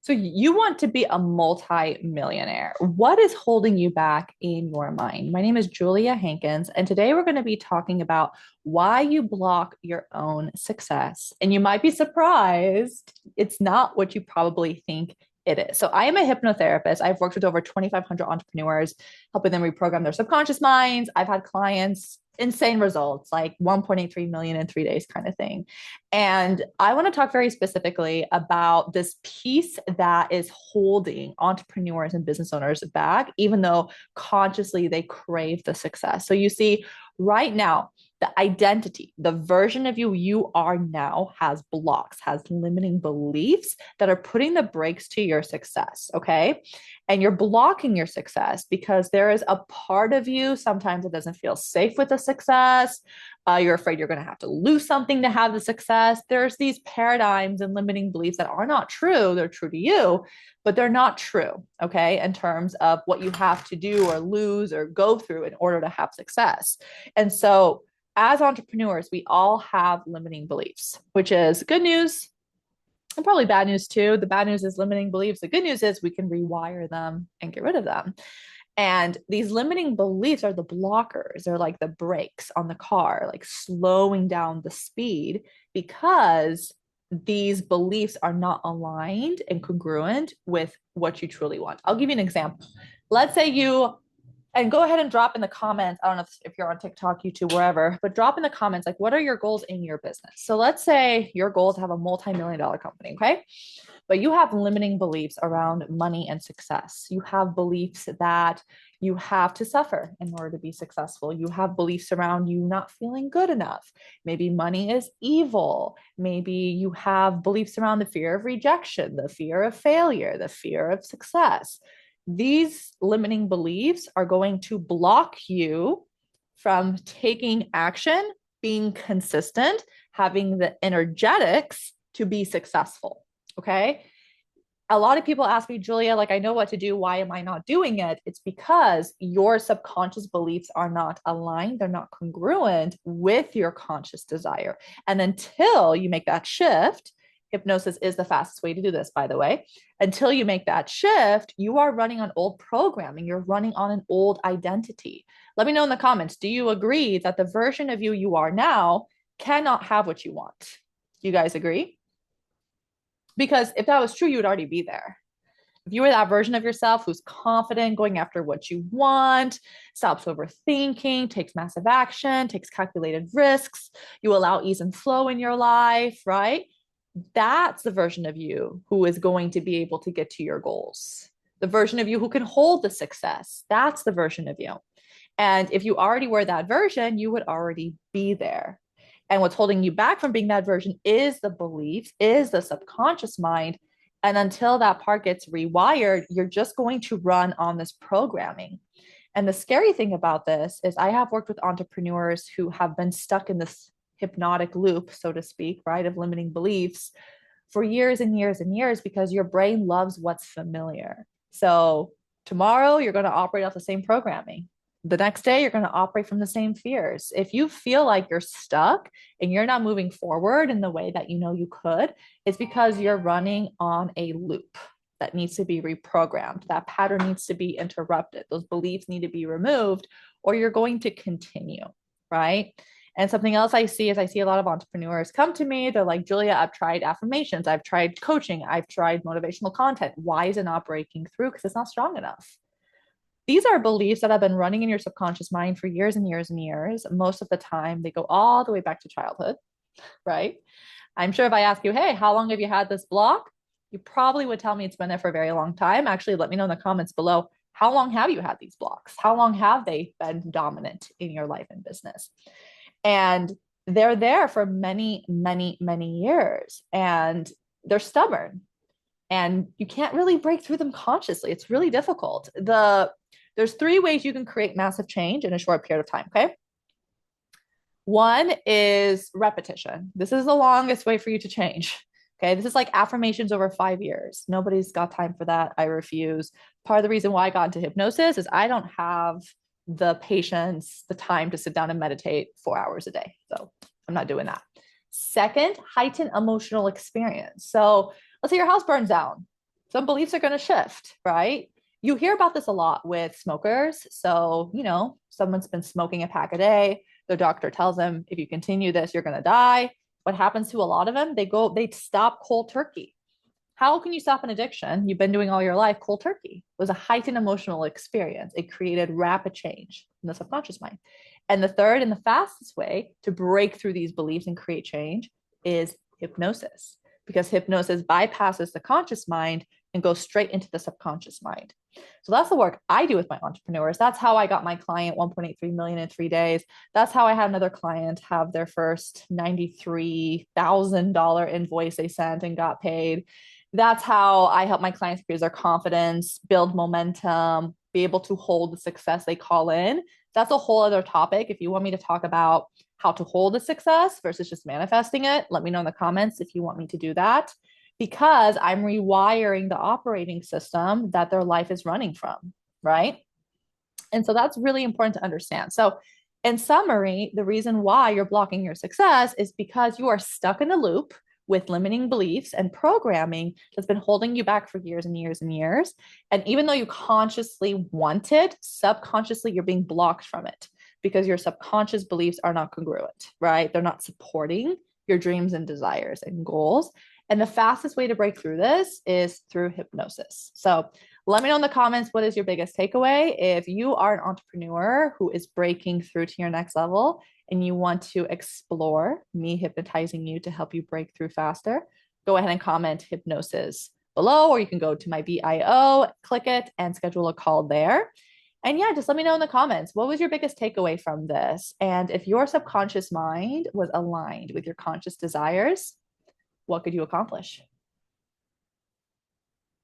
So you want to be a multi-millionaire. What is holding you back in your mind? My name is Julia Hankins, and today we're going to be talking about why you block your own success. And you might be surprised, it's not what you probably think it is. So I am a hypnotherapist. I've worked with over 2,500 entrepreneurs, helping them reprogram their subconscious minds. I've had clients, insane results, like 1.83 million in 3 days kind of thing. And I want to talk very specifically about this piece that is holding entrepreneurs and business owners back, even though consciously they crave the success. So you see, right now, the identity, the version of you are now has blocks, has limiting beliefs that are putting the brakes to your success. Okay. And you're blocking your success because there is a part of you sometimes it doesn't feel safe with the success. You're afraid you're going to have to lose something to have the success. There's these paradigms and limiting beliefs that are not true. They're true to you, but they're not true, okay, in terms of what you have to do or lose or go through in order to have success. And so, as entrepreneurs, we all have limiting beliefs, which is good news and probably bad news too. The bad news is limiting beliefs. The good news is we can rewire them and get rid of them. And these limiting beliefs are the blockers. They're like the brakes on the car, like slowing down the speed because these beliefs are not aligned and congruent with what you truly want. I'll give you an example. Let's say you, and go ahead and drop in the comments. I don't know if you're on TikTok, YouTube, wherever, but drop in the comments, like, what are your goals in your business? So let's say your goal is to have a multi-million dollar company, okay? But you have limiting beliefs around money and success. You have beliefs that you have to suffer in order to be successful. You have beliefs around you not feeling good enough. Maybe money is evil. Maybe you have beliefs around the fear of rejection, the fear of failure, the fear of success. These limiting beliefs are going to block you from taking action, being consistent, having the energetics to be successful. Okay. A lot of people ask me, Julia, like, I know what to do. Why am I not doing it? It's because your subconscious beliefs are not aligned. They're not congruent with your conscious desire. And until you make that shift, hypnosis is the fastest way to do this, by the way. Until you make that shift, you are running on old programming. You're running on an old identity. Let me know in the comments. Do you agree that the version of you are now cannot have what you want? Do you guys agree? Because if that was true, you would already be there. If you were that version of yourself who's confident, going after what you want, stops overthinking, takes massive action, takes calculated risks, you allow ease and flow in your life, right? That's the version of you who is going to be able to get to your goals. The version of you who can hold the success. That's the version of you. And if you already were that version, you would already be there. And what's holding you back from being that version is the beliefs, is the subconscious mind. And until that part gets rewired, you're just going to run on this programming. And the scary thing about this is I have worked with entrepreneurs who have been stuck in this hypnotic loop, so to speak, right, of limiting beliefs for years and years and years because your brain loves what's familiar. So tomorrow you're going to operate off the same programming. The next day you're going to operate from the same fears. If you feel like you're stuck and you're not moving forward in the way that you know you could, it's because you're running on a loop that needs to be reprogrammed. That pattern needs to be interrupted. Those beliefs need to be removed, or you're going to continue, right? And something else I see is I see a lot of entrepreneurs come to me. They're like, Julia, I've tried affirmations, I've tried coaching, I've tried motivational content. Why is it not breaking through? Because it's not strong enough. These are beliefs that have been running in your subconscious mind for years and years and years. Most of the time, they go all the way back to childhood, right? I'm sure if I ask you, hey, how long have you had this block? You probably would tell me it's been there for a very long time. Actually, let me know in the comments below. How long have you had these blocks? How long have they been dominant in your life and business? And they're there for many, many, many years. And they're stubborn. And you can't really break through them consciously. It's really difficult. There's three ways you can create massive change in a short period of time, okay? One is repetition. This is the longest way for you to change. Okay, this is like affirmations over 5 years. Nobody's got time for that. I refuse. Part of the reason why I got into hypnosis is I don't have the patience, the time to sit down and meditate 4 hours a day. So I'm not doing that. Second, heighten emotional experience. So let's say your house burns down. some beliefs are going to shift, right? You hear about this a lot with smokers. So, someone's been smoking a pack a day. Their doctor tells them, if you continue this, you're going to die. What happens to a lot of them? They stop cold turkey. How can you stop an addiction? You've been doing all your life cold turkey. It was a heightened emotional experience. It created rapid change in the subconscious mind. And the third and the fastest way to break through these beliefs and create change is hypnosis, because hypnosis bypasses the conscious mind and goes straight into the subconscious mind. So that's the work I do with my entrepreneurs. That's how I got my client 1.83 million in 3 days. That's how I had another client have their first $93,000 invoice they sent and got paid. That's how I help my clients increase their confidence, build momentum, be able to hold the success they call in. That's a whole other topic. If you want me to talk about how to hold a success versus just manifesting it, let me know in the comments if you want me to do that, because I'm rewiring the operating system that their life is running from, right? And so that's really important to understand. So, in summary, the reason why you're blocking your success is because you are stuck in a loop with limiting beliefs and programming that's been holding you back for years and years and years. And even though you consciously want it, subconsciously you're being blocked from it because your subconscious beliefs are not congruent, right? They're not supporting your dreams and desires and goals. And the fastest way to break through this is through hypnosis. So let me know in the comments, what is your biggest takeaway? If you are an entrepreneur who is breaking through to your next level and you want to explore me hypnotizing you to help you break through faster, go ahead and comment hypnosis below, or you can go to my bio, click it, and schedule a call there. And yeah, just let me know in the comments, what was your biggest takeaway from this? And if your subconscious mind was aligned with your conscious desires, what could you accomplish?